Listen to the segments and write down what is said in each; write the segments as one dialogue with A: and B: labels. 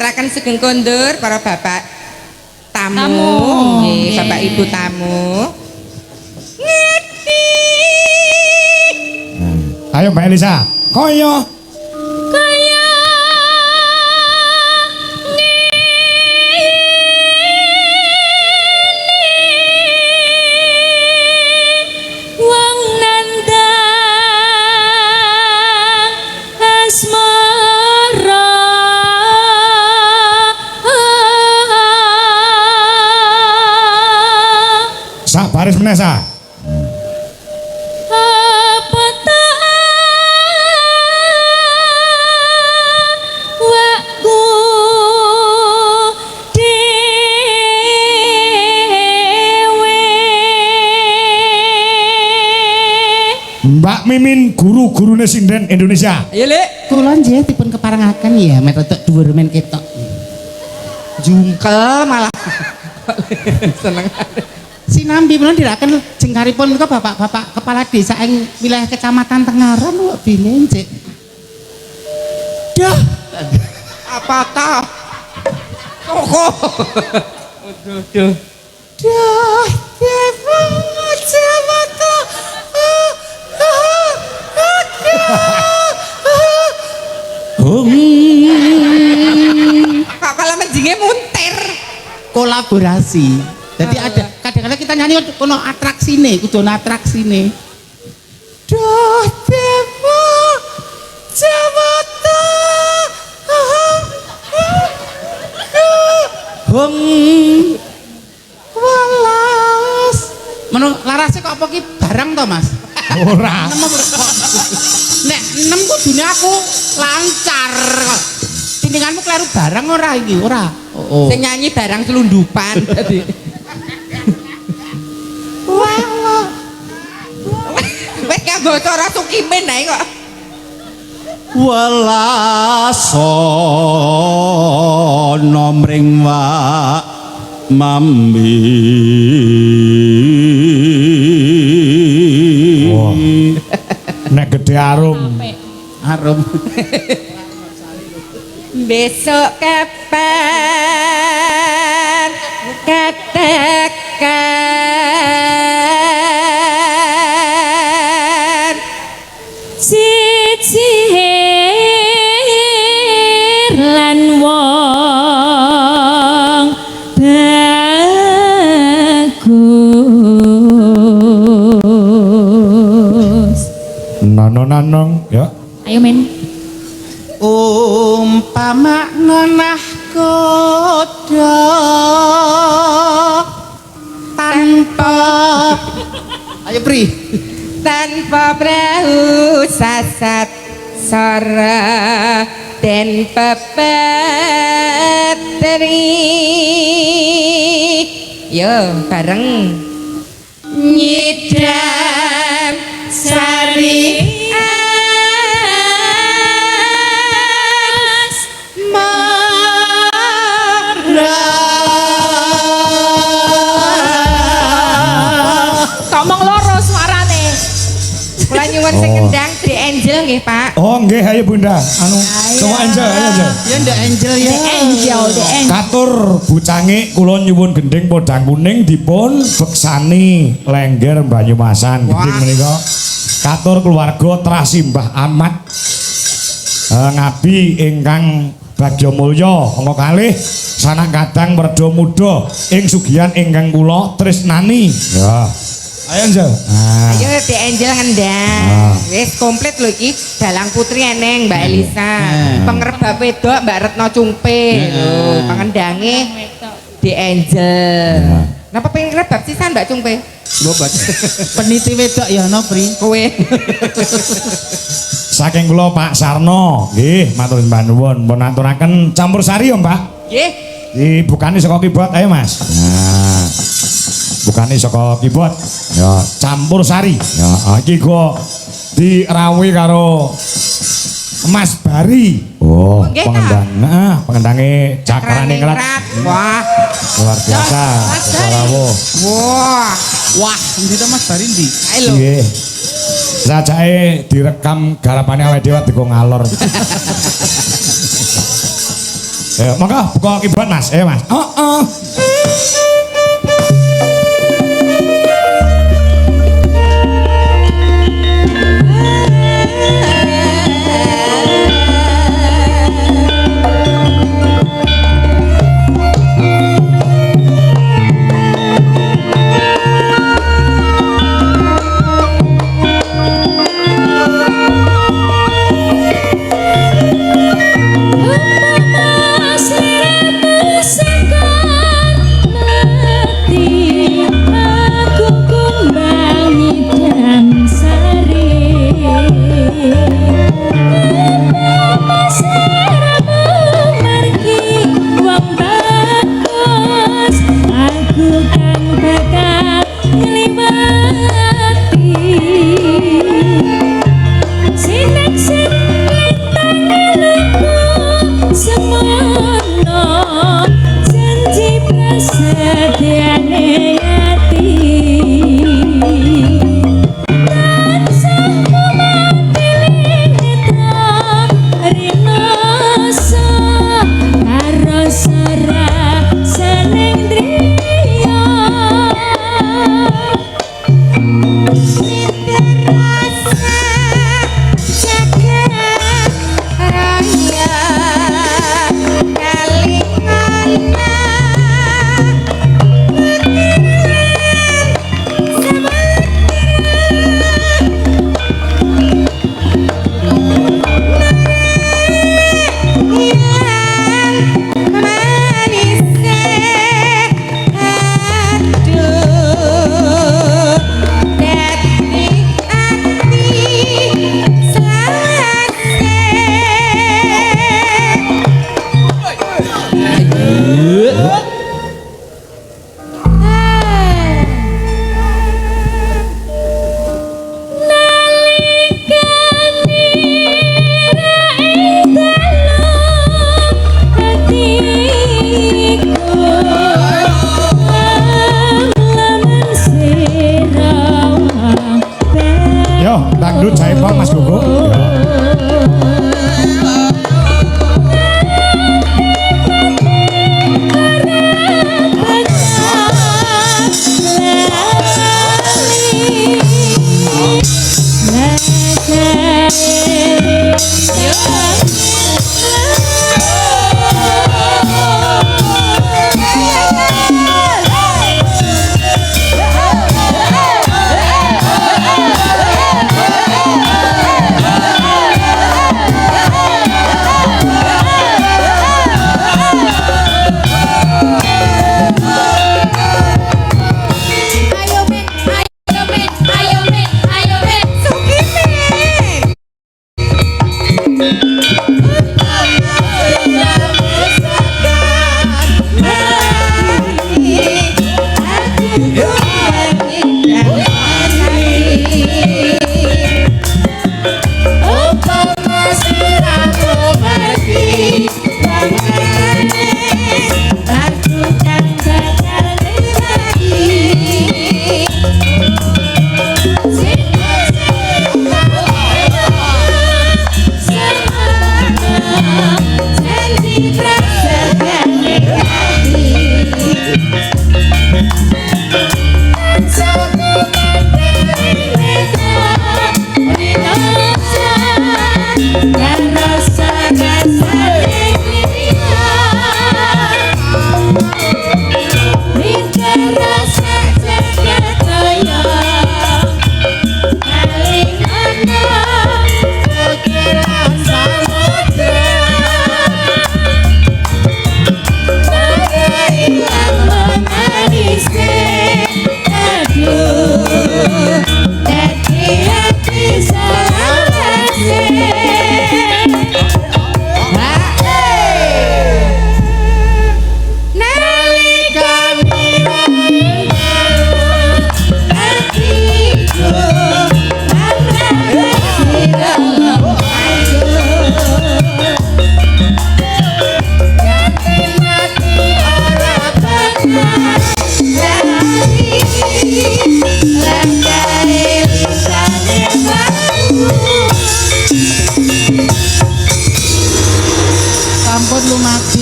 A: aturaken sugeng kondur para bapak tamu, nggih, bapak ibu tamu.
B: Ayo Mbak Elisa, koyo sak baris meneh sa. Mbak Mimin guru-gurune sinden Indonesia.
A: Ayo Lek,
C: kula nggih dipun keparengaken ya merodok dhuwur men ketok.
A: jungkel malah seneng.
C: Sinambi menawa diraken jengkaripun menika bapak-bapak kepala desa ing wilayah Kecamatan Tengaran kok bine Cik. Dah,
A: Apa ta? Koko. Duh.
C: dah, Dewa Jawaka.
A: Kok kalau menjinge muntir.
C: Kolaborasi. Jadi ada kadang-kadang kita nyanyi kono atraksine, kudu ana atraksine. Dah Dewa Jawata. Walas. Menung larase kok apa ki barang to, Mas?
B: Ora.
C: Nek enem kudune aku lancar kok. Tindinganmu kleru barang ora iki, ora. Oh.
A: Sing nyanyi barang selundupan dadi.
C: Wah.
A: Wis kanggo cara sukimen ae kok.
C: Walasono mring wa mambi.
B: Wah. Nek gede arum.
C: Arum.
A: Besok kapan katakan sisir lan wong bagus.
B: Nanong ya.
A: Ayo men.
C: Umpama nanah kodok tanpa ayo Pri
A: Tanpa perahu sasat sora dan pepetri. Yo bareng nyidam sari ngomong loro suarane. Kula nyuwun sing kendang Dek Angel nggih, Pak.
B: Oh nggih ayo Bunda. Anu coba Angel ayo Angel.
C: ya ndak Angel ya
B: Katur bucange kula nyuwun gending podang kuning dipun beksani Lengger Banyumasan gending menika. Katur keluarga Trasimbah Ahmad ngabi ingkang Bagya Mulya angka kalih sanak kadang merda muda ing sugihan ingkang kula tresnani. Ya. Ayo Angel. Nah.
A: Ayo Dek Angel ngendang. Wis komplit lho iki. Dalang Putri eneng Mbak Elisa. Pengerebab wedok Mbak Retno Cumpe. Lho, pengendange Dek Angel. Napa pengen ngerebab sisan Mbak Cumpe?
C: bobat peniti wedok ya no Pri
A: Kowe.
B: Saking kula Pak Sarno, nggih matur sembah nuwun, pun aturaken campur sari ya, Mbak.
A: Nggih.
B: Dibukani saka keyboard ayo, Mas. Nah. Bukani saka keyboard. Ya, campur sari. Ya, iki kok dirawuhi karo Mas Bari. Oh, pengendang. Nah, pengendange Cakraningrat.
A: Wah,
B: luar biasa. Rawuh.
A: Wah,
C: wah, ndi to Mas Bari ndi?
A: ayo lho.
B: Nggih. Sajake direkam garapane awake dhewe digo ngalor. Ya, monggo buka keyboard Mas. Ayo Mas. Oh. Dangdut Jaipong Mas Gugu.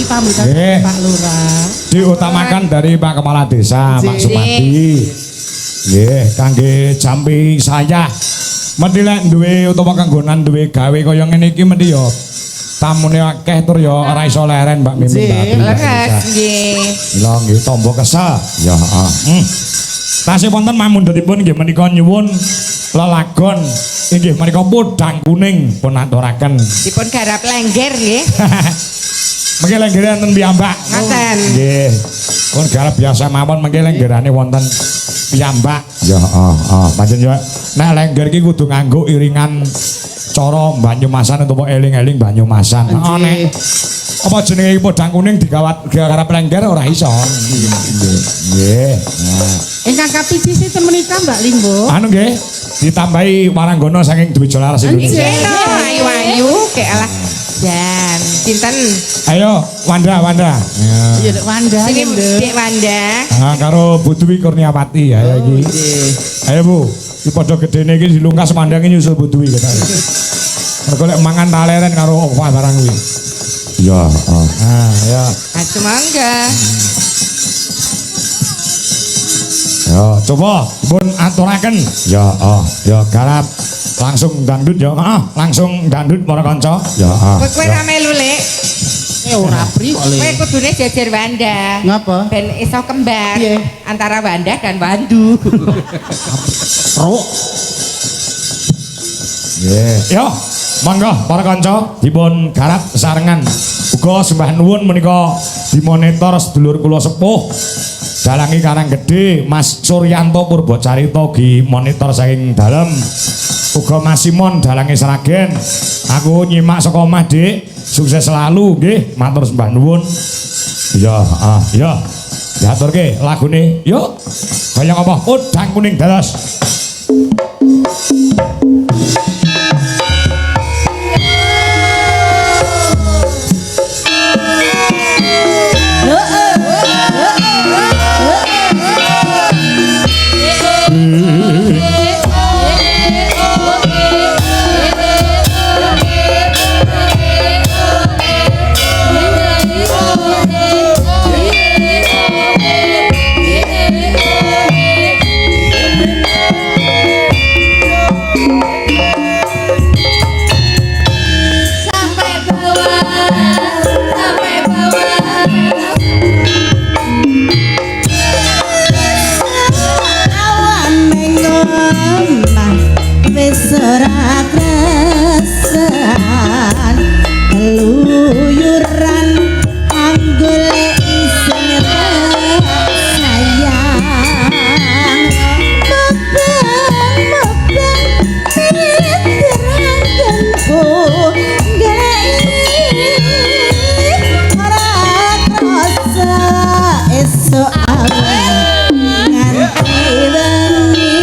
C: pamitan
B: Nggih.
C: Pak Lurah.
B: Diutamakan dari Pak Kepala Desa Pak Sumadi. Nggih, kangge jampi saya. Mesti lek duwe utawa kanggonan duwe gawe kaya ngene iki mesti ya tamune akeh tur ya ora iso leren Mbak Mimin.
A: Leres nggih.
B: Lha nggih tombo kesel. Ya heeh. Tasih wonten mamundhutipun nggih menika nyuwun lelagon inggih menika podang kuning pun aturaken.
A: Dipun garap lengger nggih.
B: Mengke lenggere wonten piyambak.
A: Ngaten.
B: Nggih. Pun garap biasa mawon mengke lenggerane wonten piyambak. Ya heeh. Pancen yo nek lengger iki kudu nganggo iringan cara Banyumasan utawa eling-eling Banyumasan. Heeh nek apa jenenge podang kuning digawat garap lengger ora iso. Nggih.
C: Ingkang kapiji sinten menika Mbak Limbo?
B: Anu nggih, ditambahi waranggana saking Dwi Jolaras Indonesia.
A: Nggih, ayu-ayu kek alah. Jan, pinten?
B: Ayo Wanda.
C: Iya Dek Wanda.
A: Sini
C: Nduk.
A: Dek Wanda.
B: Nah, karo Bu Dwi Kurniawati ya iki. Ayo Bu, iki padha gedene iki dilungkas mandange nyusul Bu Dwi kata. Mergo lek mangan taleren karo opah barang kuwi. Iya, Nah, ya.
A: Aduh mangga.
B: Ya, coba pun aturaken. Ya garap langsung dangdut ya. Langsung dangdut para kanca. Ya,
A: Kowe ra melu Lek.
C: Ora pri kok
A: Kowe
C: Le.
A: kudune jejer Wanda.
C: Ngapa?
A: Ben iso kembar
C: Piye?
A: antara Wanda dan Wandu.
C: Ruk.
B: Nggih. Ya, monggo para kanca dipun garap sarengan. Uga sembah nuwun menika dimonitor sedulur kula sepuh Dalangi Karang Gede Mas Suryanto Purbocarita gi monitor saking dalem. Uga Mas Simon Dalangi Sragen. Aku nyimak saka omah Dik. Sukses selalu nggih, matur sembah nuwun. Ya, ya. Diaturke lagune. Yuk. Kaya apa? Podang kuning dados.
D: Ora kresan keluyuran anggole isine sayang mobeng terangkenku gei ora krasa esuk awan nganti wengi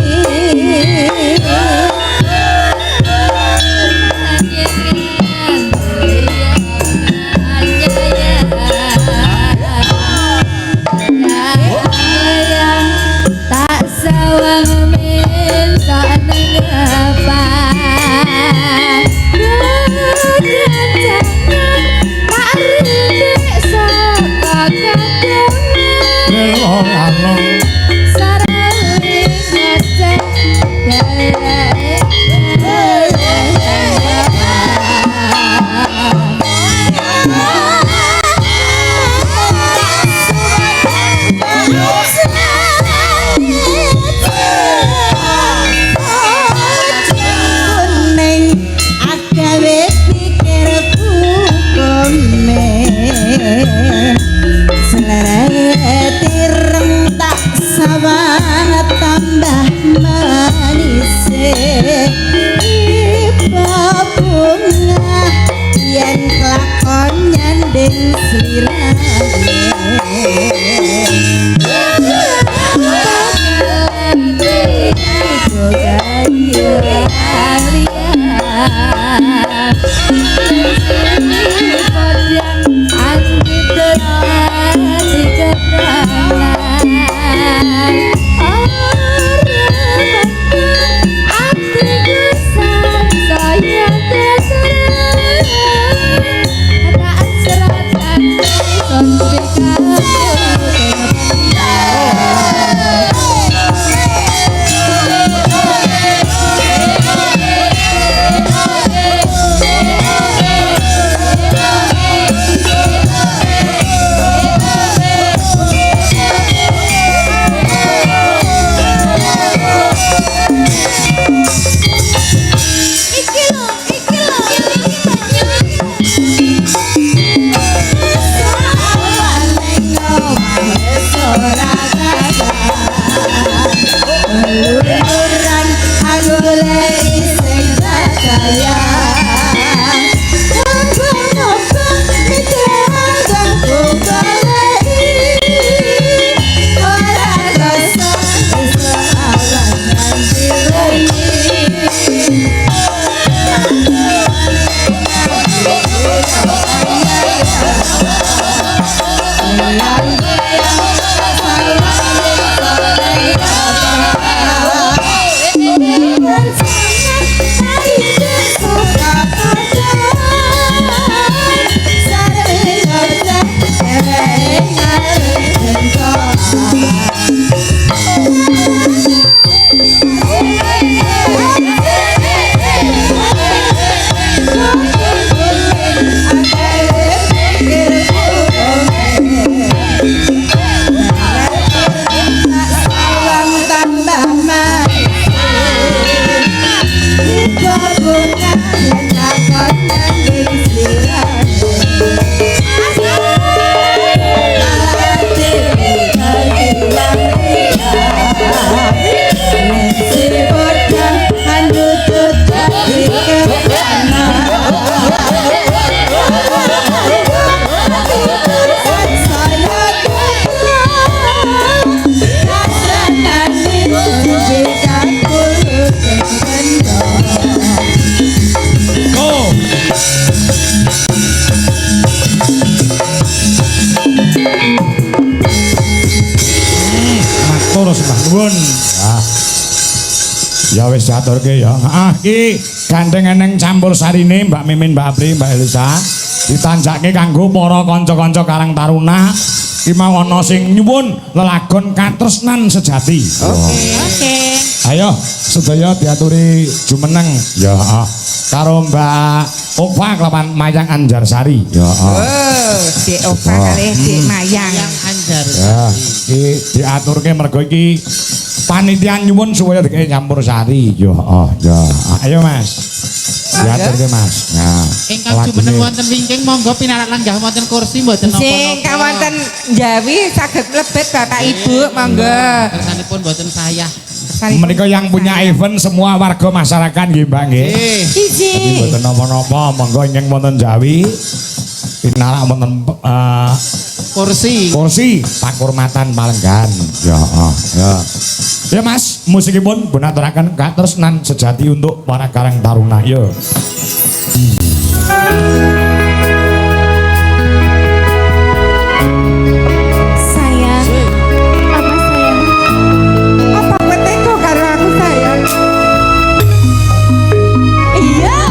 B: Nuwun. Ya wis diaturke ya. Iki gandeng eneng campur sarine Mbak Mimin, Mbak Apri, Mbak Elisa. Ditanjake kanggo para kanca-kanca Karang Taruna. Iki mau ana sing nyuwun lelagon katresnan sejati.
A: Oke.
B: Ayo sedaya diaturi jumeneng. Ya karo Mbak Ova kelawan Mayang Anjarsari. Ya.
A: Dek Ova kali Dek Mayang.
C: Yang Anjar.
B: Ya, iki diaturke mergo iki panitia nyuwun supaya dikene campur sari. Yo, ya. Ayo Mas. Diaturke Mas. Nah,
C: Ingkang jumeneng wonten wingking monggo pinarak lenggah wonten kursi mboten napa-napa.
A: Sing kawonten Jawi saged mlebet Bapak Ibu monggo.
C: Kersanipun mboten saya.
B: menika yang punya event semua warga masyarakat nggih Mbak nggih. Jadi
A: Iji.
B: mboten napa-napa, monggo ingkang wonten Jawi pinarak wonten kursi pakurmatan Palenggan. Ya, ya. Ya Mas, musikipun pun aturaken katresnan sejati untuk para Karang Taruna. Yo.
A: Sayang. Apa sayang? Apa beteko karo aku sayang? Iya.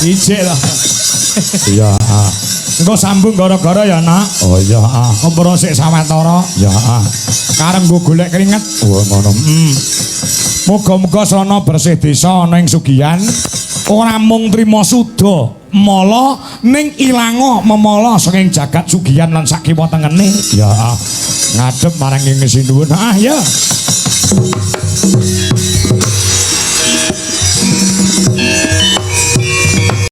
B: Ijik lah. Iya, engko sambung gara-gara ya, Nak. Oh iya, Kompro sik sawetara. Ya, Kareng nggo golek keringet. Oh, ngono. Muga-muga srana bersih desa ana ing Sugihan ora mung trima suda mala ning ilanga memala saking jagat Sugihan lan sak kiwa tengene. Ya, ngadhep marang ing sinuwun. Ya.